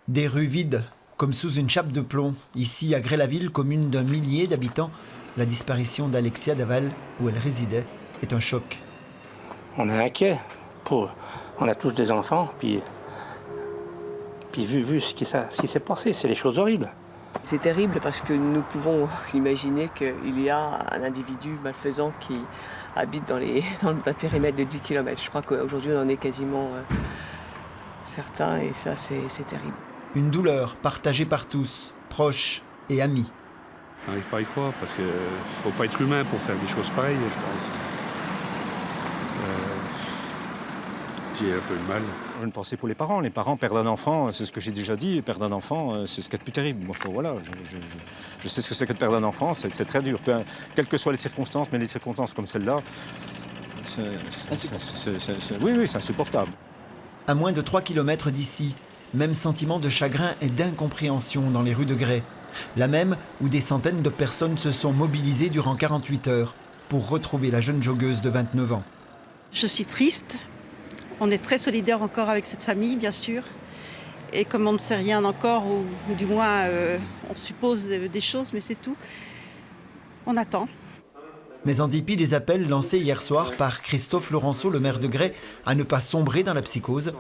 Des rues vides, comme sous une chape de plomb. Ici, à Gré-la-Ville, commune d'un millier d'habitants, la disparition d'Alexia Daval, où elle résidait, est un choc. On est inquiet. On a tous des enfants, puis vu ce qui s'est passé, c'est des choses horribles. C'est terrible parce que nous pouvons imaginer qu'il y a un individu malfaisant qui habite dans un périmètre de 10 km. Je crois qu'aujourd'hui, on en est quasiment certain et ça, c'est terrible. Une douleur partagée par tous, proches et amis. On n'arrive pas à y croire parce qu'il ne faut pas être humain pour faire des choses pareilles, je pense. J'ai un peu de mal. J'ai une pensée pour les parents. Les parents perdent un enfant, c'est ce que j'ai déjà dit. Perdre un enfant, c'est ce qu'il y a de plus terrible. Bon, voilà, je sais ce que c'est que de perdre un enfant, c'est très dur. Quelles que soient les circonstances, mais les circonstances comme celle-là, oui, c'est insupportable. À moins de 3 km d'ici, même sentiment de chagrin et d'incompréhension dans les rues de Gré. La même où des centaines de personnes se sont mobilisées durant 48 heures pour retrouver la jeune joggeuse de 29 ans. Je suis triste. On est très solidaires encore avec cette famille, bien sûr. Et comme on ne sait rien encore, ou du moins on suppose des choses, mais c'est tout, on attend. Mais en dépit des appels lancés hier soir par Christophe Laurenceau, le maire de Gré, à ne pas sombrer dans la psychose,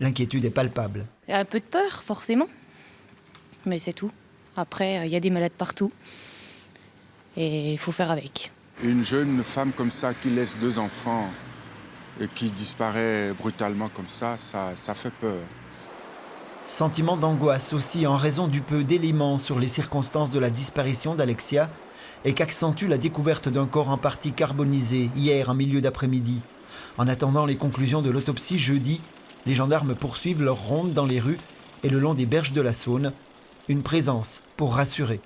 l'inquiétude est palpable. Il y a un peu de peur, forcément. Mais c'est tout. Après, il y a des malades partout. Et il faut faire avec. Une jeune femme comme ça qui laisse 2 enfants et qui disparaît brutalement comme ça fait peur. Sentiment d'angoisse aussi en raison du peu d'éléments sur les circonstances de la disparition d'Alexia et qu'accentue la découverte d'un corps en partie carbonisé hier en milieu d'après-midi. En attendant les conclusions de l'autopsie jeudi, les gendarmes poursuivent leur ronde dans les rues et le long des berges de la Saône. Une présence pour rassurer.